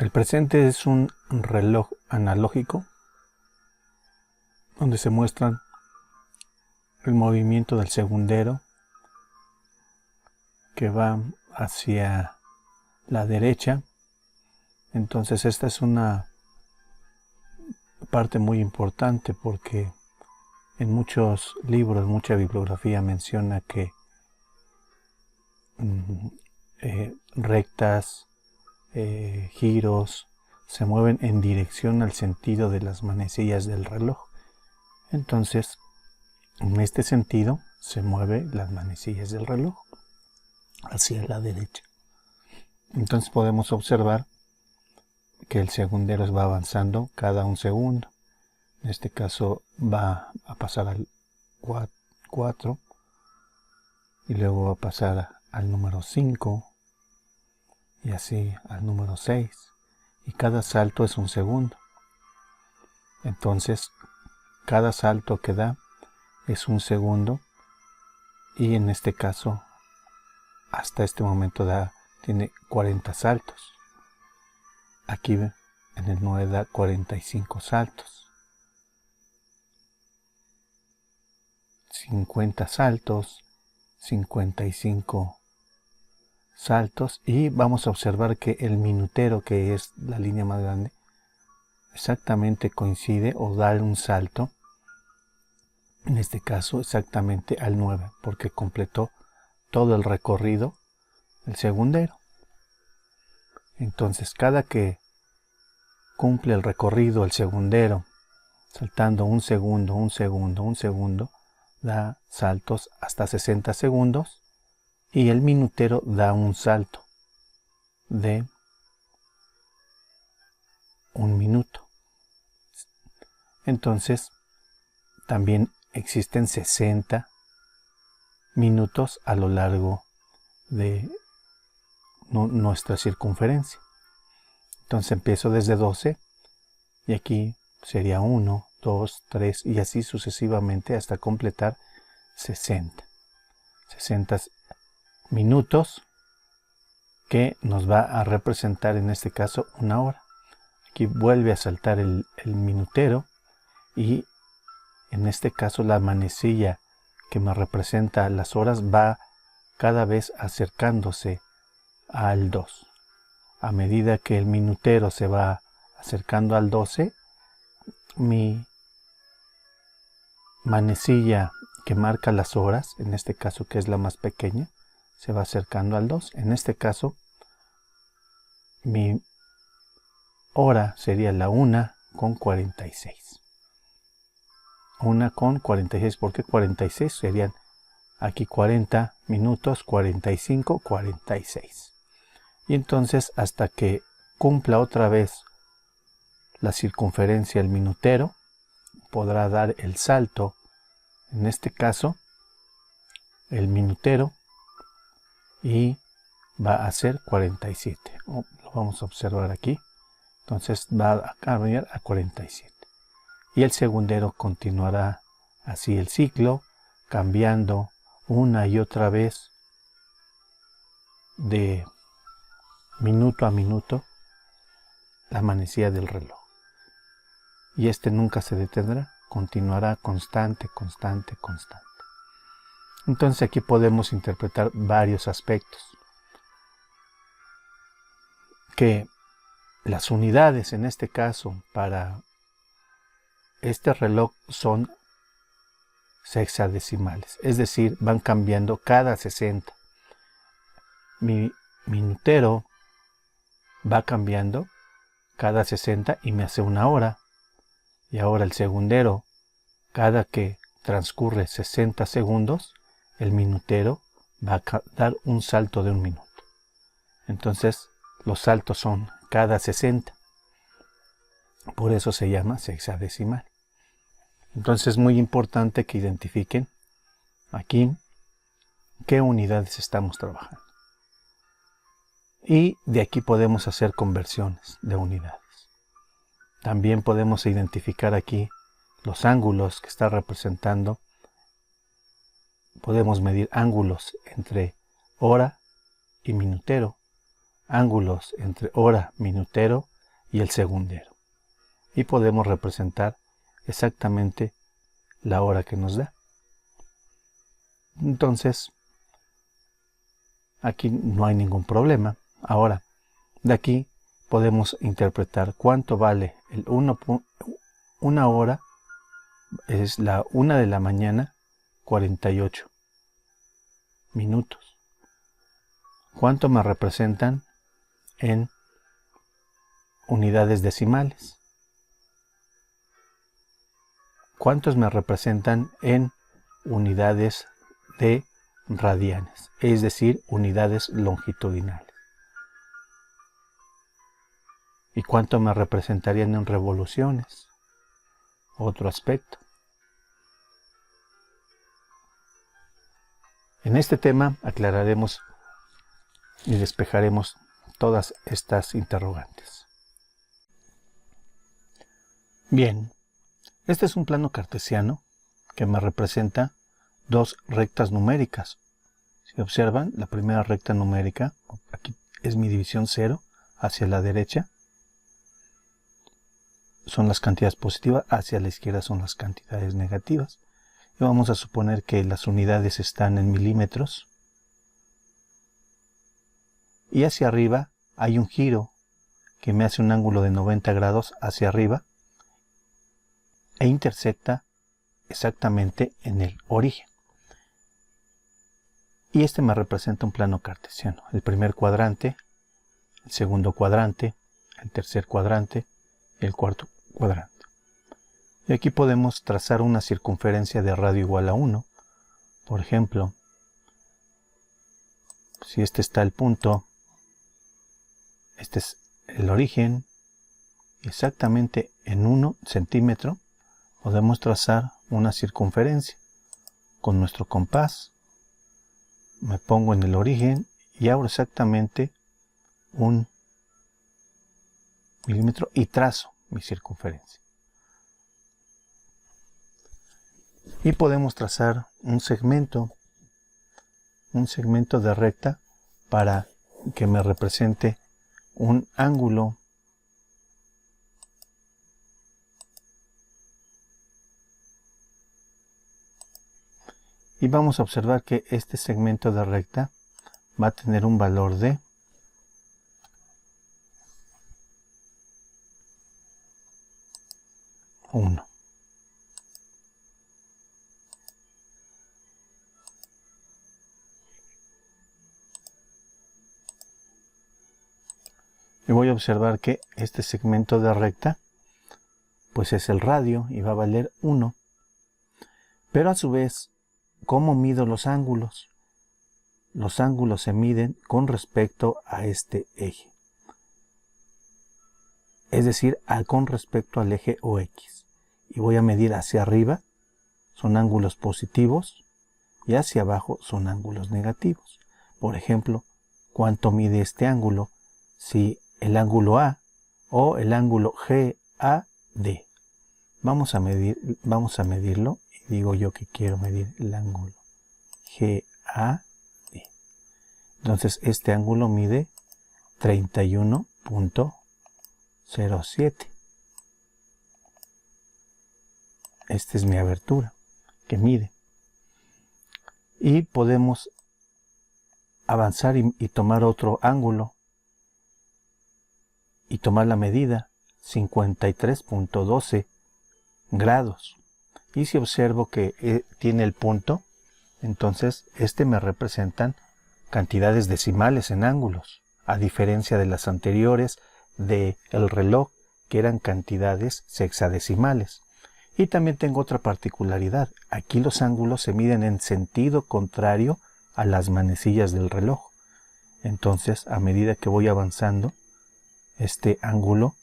El presente es un reloj analógico donde se muestran el movimiento del segundero que va hacia la derecha. Entonces esta es una parte muy importante porque en muchos libros, mucha bibliografía menciona que rectas, giros, se mueven en dirección al sentido de las manecillas del reloj. Entonces, en este sentido, se mueven las manecillas del reloj hacia la derecha. Entonces podemos observar que el segundero va avanzando cada un segundo. En este caso va a pasar al 4 y luego va a pasar al número 5 y así al número 6, y cada salto es un segundo. Entonces cada salto que da es un segundo, y en este caso hasta este momento tiene 40 saltos. Aquí en el 9 da 45 saltos, 50 saltos, 55 saltos, y vamos a observar que el minutero, que es la línea más grande, exactamente coincide o da un salto, en este caso exactamente al 9, porque completó todo el recorrido del segundero. Entonces cada que cumple el recorrido el segundero, saltando un segundo, un segundo, un segundo, da saltos hasta 60 segundos, y el minutero da un salto de un minuto. Entonces también existen 60 minutos a lo largo de nuestra circunferencia. Entonces empiezo desde 12 y aquí sería 1, 2, 3 y así sucesivamente hasta completar 60 minutos, que nos va a representar en este caso una hora. Aquí vuelve a saltar el minutero, y en este caso la manecilla que me representa las horas va cada vez acercándose al 2. A medida que el minutero se va acercando al 12, mi manecilla que marca las horas, en este caso que es la más pequeña, se va acercando al 2. En este caso, mi hora sería la 1:46. 1:46, porque 46 serían aquí 40 minutos, 45, 46. Y entonces hasta que cumpla otra vez la circunferencia el minutero, podrá dar el salto. En este caso, el minutero, y va a ser 47. Lo vamos a observar aquí. Entonces va a cambiar a 47. Y el segundero continuará así el ciclo, cambiando una y otra vez de minuto a minuto la manecilla del reloj. Y este nunca se detendrá, continuará constante, constante, constante. Entonces aquí podemos interpretar varios aspectos. Que las unidades en este caso para este reloj son sexadesimales, es decir, van cambiando cada 60. Mi minutero va cambiando cada 60 y me hace una hora. Y ahora el segundero, cada que transcurre 60 segundos, el minutero va a dar un salto de un minuto. Entonces los saltos son cada 60. Por eso se llama sexadecimal. Entonces es muy importante que identifiquen aquí qué unidades estamos trabajando. Y de aquí podemos hacer conversiones de unidades. También podemos identificar aquí los ángulos que está representando. Podemos medir ángulos entre hora y minutero. ángulos entre hora, minutero y el segundero. Y podemos representar exactamente la hora que nos da. Entonces, aquí no hay ningún problema. Ahora, de aquí podemos interpretar cuánto vale el 1 hora, es la 1 de la mañana, 48 minutos. ¿Cuánto me representan en unidades decimales? ¿Cuántos me representan en unidades de radianes? Es decir, unidades longitudinales. ¿Y cuánto me representarían en revoluciones? Otro aspecto. En este tema aclararemos y despejaremos todas estas interrogantes. Bien, este es un plano cartesiano que me representa dos rectas numéricas. Si observan, la primera recta numérica, aquí es mi división 0, hacia la derecha son las cantidades positivas, hacia la izquierda son las cantidades negativas. Y vamos a suponer que las unidades están en milímetros. Y hacia arriba hay un giro que me hace un ángulo de 90 grados hacia arriba e intersecta exactamente en el origen. Y este me representa un plano cartesiano. El primer cuadrante, el segundo cuadrante, el tercer cuadrante y el cuarto cuadrante. Y aquí podemos trazar una circunferencia de radio igual a 1. Por ejemplo, si este está el punto, este es el origen, exactamente en 1 centímetro podemos trazar una circunferencia. Con nuestro compás me pongo en el origen y abro exactamente 1 milímetro y trazo mi circunferencia. Y podemos trazar un segmento de recta para que me represente un ángulo y vamos a observar que este segmento de recta va a tener un valor de 1. Y voy a observar que este segmento de recta pues es el radio y va a valer 1. Pero a su vez, ¿cómo mido los ángulos? Los ángulos se miden con respecto a este eje. Es decir, con respecto al eje OX. Y voy a medir hacia arriba, son ángulos positivos, y hacia abajo son ángulos negativos. Por ejemplo, ¿cuánto mide este ángulo? Si el ángulo A o el ángulo GAD. Vamos a medirlo, y digo yo que quiero medir el ángulo GAD. Entonces este ángulo mide 31.07. Esta es mi abertura que mide. Y podemos avanzar y tomar otro ángulo y tomar la medida 53.12 grados. Y si observo que tiene el punto, entonces este me representan cantidades decimales en ángulos, a diferencia de las anteriores del reloj, que eran cantidades sexadesimales. Y también tengo otra particularidad. Aquí los ángulos se miden en sentido contrario a las manecillas del reloj. Entonces, a medida que voy avanzando, este ángulo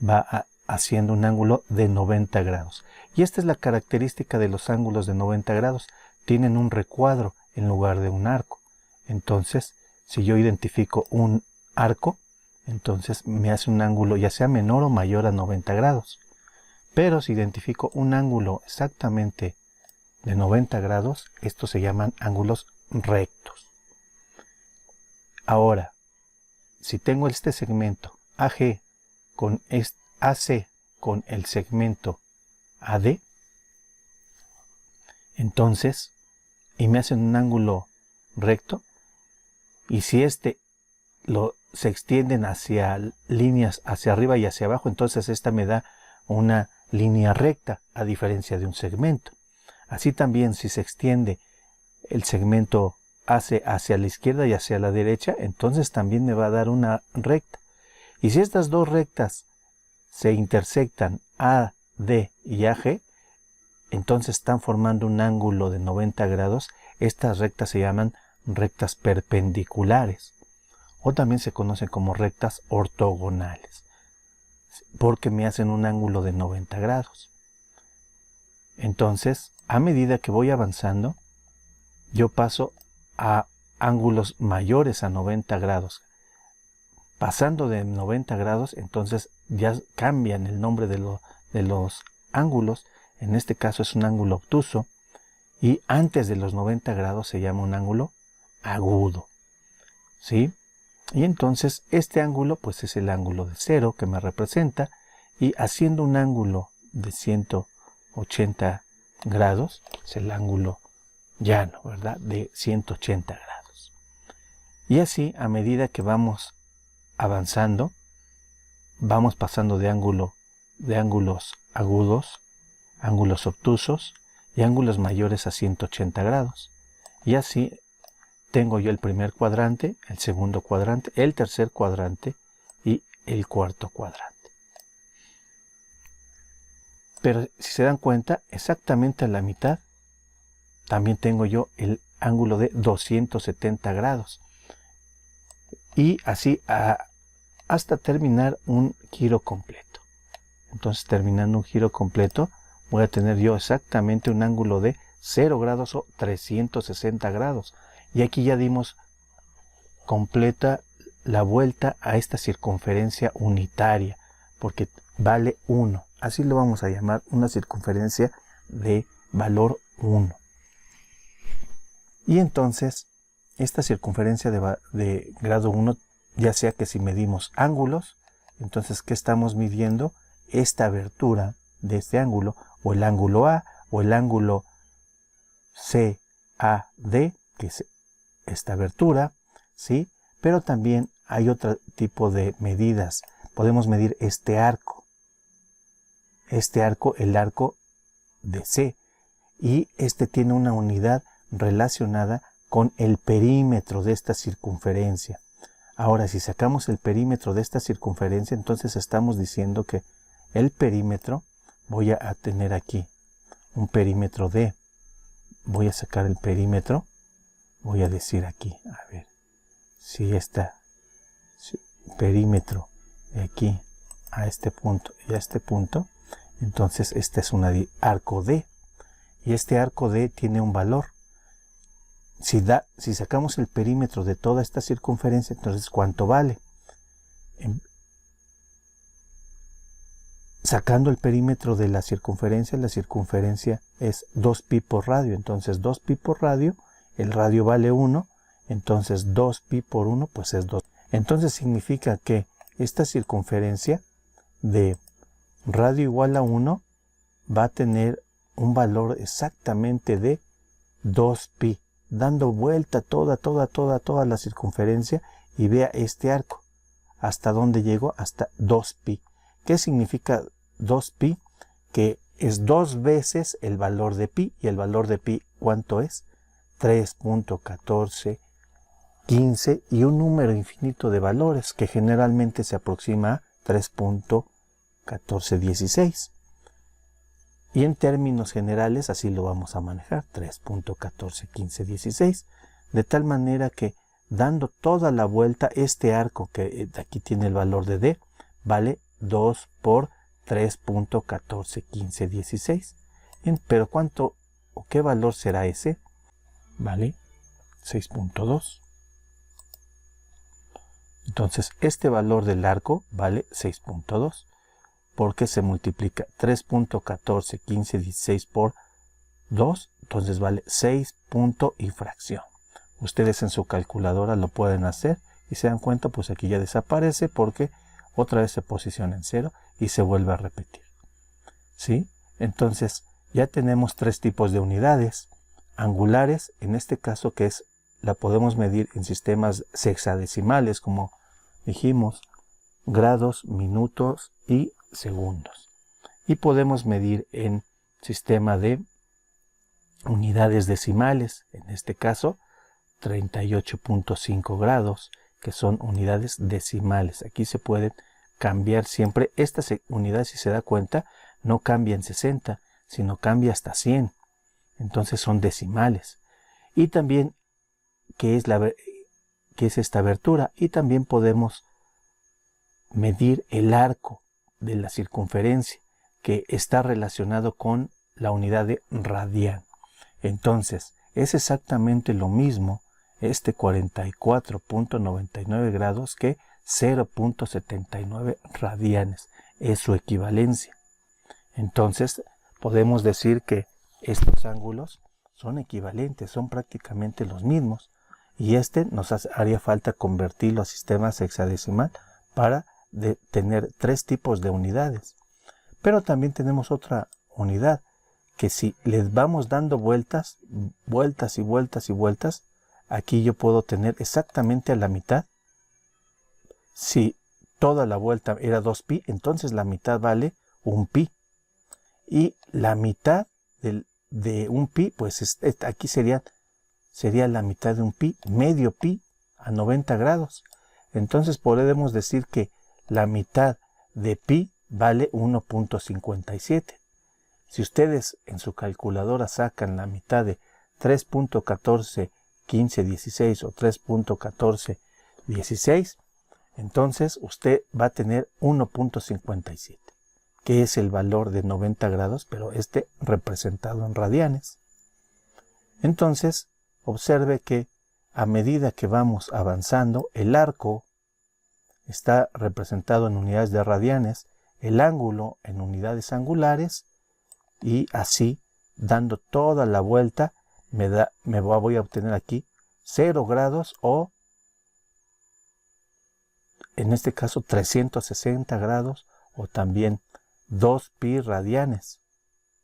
va haciendo un ángulo de 90 grados. Y esta es la característica de los ángulos de 90 grados. Tienen un recuadro en lugar de un arco. Entonces, si yo identifico un arco, entonces me hace un ángulo ya sea menor o mayor a 90 grados. Pero si identifico un ángulo exactamente de 90 grados, estos se llaman ángulos rectos. Ahora, si tengo este segmento AC con el segmento AD, entonces, y me hacen un ángulo recto, y si se extienden hacia líneas hacia arriba y hacia abajo, entonces esta me da una línea recta, a diferencia de un segmento. Así también, si se extiende el segmento AC hacia la izquierda y hacia la derecha, entonces también me va a dar una recta. Y si estas dos rectas se intersectan AD y AG, entonces están formando un ángulo de 90 grados. Estas rectas se llaman rectas perpendiculares, o también se conocen como rectas ortogonales, porque me hacen un ángulo de 90 grados. Entonces, a medida que voy avanzando, yo paso a ángulos mayores a 90 grados. Pasando de 90 grados, entonces ya cambian el nombre de los ángulos. En este caso es un ángulo obtuso, y antes de los 90 grados se llama un ángulo agudo, ¿sí? Y entonces este ángulo pues es el ángulo de cero que me representa, y haciendo un ángulo de 180 grados, es el ángulo llano, ¿verdad? De 180 grados. Y así, a medida que vamos avanzando, vamos pasando de ángulos agudos, ángulos obtusos y ángulos mayores a 180 grados. Y así tengo yo el primer cuadrante, el segundo cuadrante, el tercer cuadrante y el cuarto cuadrante. Pero si se dan cuenta, exactamente a la mitad también tengo yo el ángulo de 270 grados. Y así hasta terminar un giro completo. Entonces, terminando un giro completo, voy a tener yo exactamente un ángulo de 0 grados o 360 grados. Y aquí ya dimos completa la vuelta a esta circunferencia unitaria, porque vale 1. Así lo vamos a llamar, una circunferencia de valor 1. Y entonces, esta circunferencia de grado 1, ya sea que si medimos ángulos, entonces, ¿qué estamos midiendo? Esta abertura de este ángulo, o el ángulo A, o el ángulo CAD, que es esta abertura, ¿sí? Pero también hay otro tipo de medidas. Podemos medir este arco, el arco de C, y este tiene una unidad relacionada con el perímetro de esta circunferencia. Ahora, si sacamos el perímetro de esta circunferencia, entonces estamos diciendo que el perímetro, voy a tener aquí un perímetro D. Voy a sacar el perímetro, voy a decir aquí, a ver, si perímetro de aquí a este punto y a este punto, entonces este es un arco D, y este arco D tiene un valor. Si sacamos el perímetro de toda esta circunferencia, entonces ¿cuánto vale? Sacando el perímetro de la circunferencia es 2pi por radio. Entonces 2pi por radio, el radio vale 1, entonces 2pi por 1 pues es 2. Entonces significa que esta circunferencia de radio igual a 1 va a tener un valor exactamente de 2pi, dando vuelta toda la circunferencia, y vea este arco. ¿Hasta dónde llegó? Hasta 2pi. ¿Qué significa 2pi? Que es 2 veces el valor de pi, y el valor de pi, ¿cuánto es? 3.1415, y un número infinito de valores que generalmente se aproxima a 3.1416. Y en términos generales así lo vamos a manejar, 3.141516, de tal manera que dando toda la vuelta, este arco que aquí tiene el valor de D, vale 2 por 3.141516. Pero ¿cuánto o qué valor será ese? Vale 6.2. Entonces este valor del arco vale 6.2. Porque se multiplica 3.141516 por 2, entonces vale 6 punto y fracción. Ustedes en su calculadora lo pueden hacer Y se dan cuenta, pues aquí ya desaparece porque otra vez se posiciona en 0 y se vuelve a repetir. ¿Sí? Entonces ya tenemos tres tipos de unidades. Angulares, en este caso que es, la podemos medir en sistemas sexadesimales, como dijimos, grados, minutos y segundos. Y podemos medir en sistema de unidades decimales, en este caso 38.5 grados, que son unidades decimales. Aquí se pueden cambiar siempre. Esta unidad, si se da cuenta, no cambia en 60, sino cambia hasta 100. Entonces son decimales. Y también, ¿qué es esta abertura? Y también podemos medir el arco de la circunferencia, que está relacionado con la unidad de radián. Entonces, es exactamente lo mismo este 44.99 grados que 0.79 radianes. Es su equivalencia. Entonces, podemos decir que estos ángulos son equivalentes, son prácticamente los mismos. Y nos haría falta convertirlo a sistema sexadecimal para tener tres tipos de unidades. Pero también tenemos otra unidad, que si les vamos dando vueltas y vueltas y vueltas, aquí yo puedo tener exactamente a la mitad. Si toda la vuelta era 2pi, entonces la mitad vale 1pi. Y la mitad de 1pi, pues aquí sería la mitad de 1pi, medio pi a 90 grados. Entonces podemos decir que la mitad de pi vale 1.57. Si ustedes en su calculadora sacan la mitad de 3.141516 o 3.1416, entonces usted va a tener 1.57, que es el valor de 90 grados, pero representado en radianes. Entonces, observe que a medida que vamos avanzando, el arco está representado en unidades de radianes, el ángulo en unidades angulares, y así, dando toda la vuelta, voy a obtener aquí 0 grados o, en este caso, 360 grados o también 2pi radianes.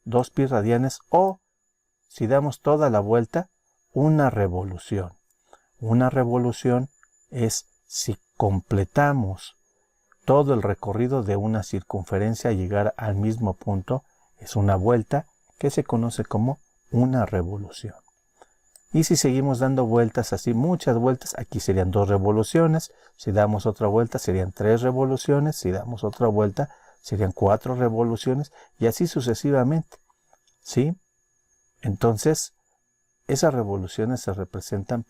2pi radianes o, si damos toda la vuelta, una revolución. Una revolución es si completamos todo el recorrido de una circunferencia a llegar al mismo punto. Es una vuelta que se conoce como una revolución. Y si seguimos dando vueltas así, muchas vueltas, aquí serían 2 revoluciones. Si damos otra vuelta, serían 3 revoluciones. Si damos otra vuelta, serían 4 revoluciones. Y así sucesivamente. ¿Sí? Entonces, esas revoluciones se representan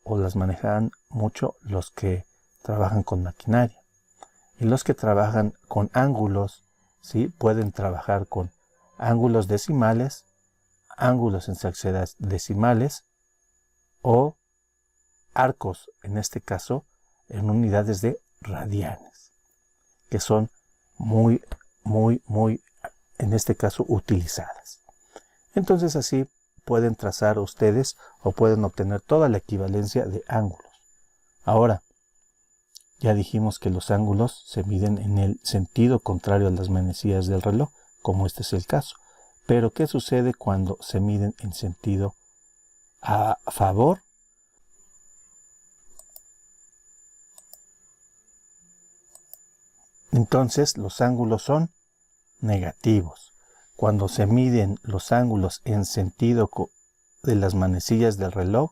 o las manejan mucho los que trabajan con maquinaria. Y los que trabajan con ángulos, ¿sí? Pueden trabajar con ángulos decimales, ángulos en sexagesimales o arcos, en este caso, en unidades de radianes, que son muy, en este caso, utilizadas. Entonces así pueden trazar ustedes o pueden obtener toda la equivalencia de ángulos. Ahora, ya dijimos que los ángulos se miden en el sentido contrario a las manecillas del reloj, como este es el caso. Pero, ¿qué sucede cuando se miden en sentido a favor? Entonces, los ángulos son negativos. Cuando se miden los ángulos en sentido de las manecillas del reloj,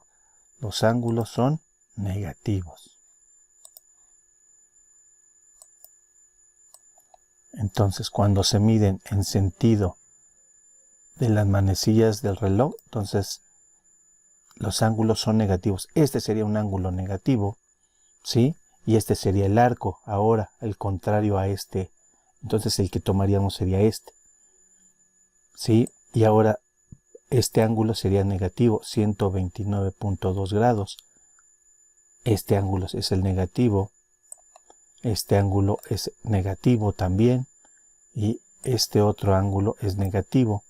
los ángulos son negativos. Entonces, cuando se miden en sentido de las manecillas del reloj, entonces los ángulos son negativos. Este sería un ángulo negativo, ¿sí? Y este sería el arco. Ahora, el contrario a este. Entonces, el que tomaríamos sería este, ¿sí? Y ahora, este ángulo sería negativo, 129.2 grados. Este ángulo es el negativo. Este ángulo es negativo también. Y este otro ángulo es negativo.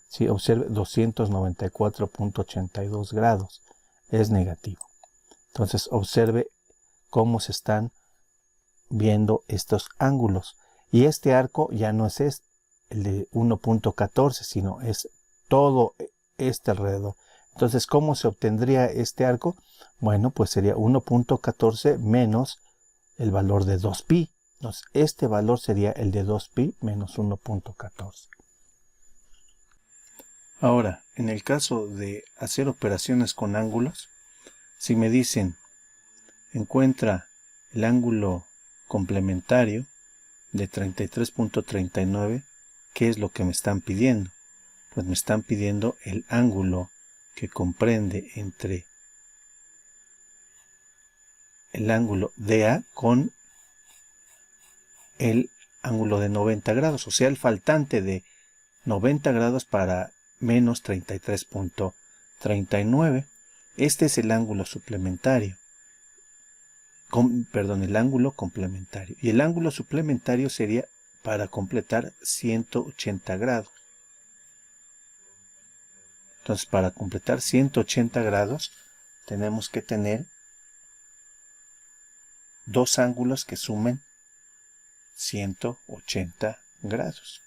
Si observe, 294.82 grados es negativo. Entonces observe cómo se están viendo estos ángulos. Y este arco ya no es el de 1.14, sino es todo este alrededor. Entonces, ¿cómo se obtendría este arco? Bueno, pues sería 1.14 menos el valor de 2pi. Entonces, este valor sería el de 2pi menos 1.14. Ahora, en el caso de hacer operaciones con ángulos, si me dicen, encuentra el ángulo complementario de 33.39, ¿qué es lo que me están pidiendo? Pues me están pidiendo el ángulo que comprende entre el ángulo DA con el ángulo de 90 grados, o sea, el faltante de 90 grados para menos 33.39. Este es el ángulo suplementario. El ángulo complementario. Y el ángulo suplementario sería para completar 180 grados. Entonces, para completar 180 grados, tenemos que tener dos ángulos que sumen 180 grados.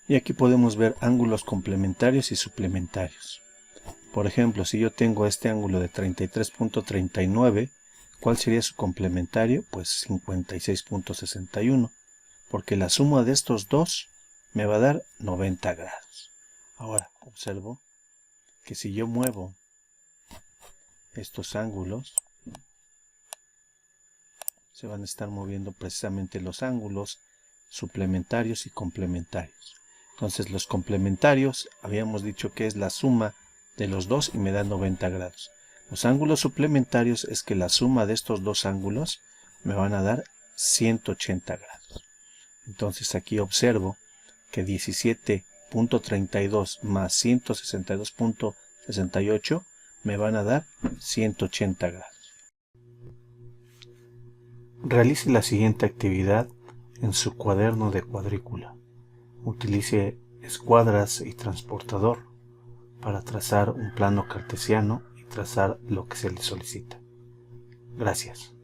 Y aquí podemos ver ángulos complementarios y suplementarios. Por ejemplo, si yo tengo este ángulo de 33.39, ¿cuál sería su complementario? Pues 56.61, porque la suma de estos dos me va a dar 90 grados. Ahora, observo que si yo muevo estos ángulos, se van a estar moviendo precisamente los ángulos suplementarios y complementarios. Entonces los complementarios habíamos dicho que es la suma de los dos y me da 90 grados. Los ángulos suplementarios es que la suma de estos dos ángulos me van a dar 180 grados. Entonces aquí observo que 17.32 más 162.68 me van a dar 180 grados. Realice la siguiente actividad en su cuaderno de cuadrícula. Utilice escuadras y transportador para trazar un plano cartesiano y trazar lo que se le solicita. Gracias.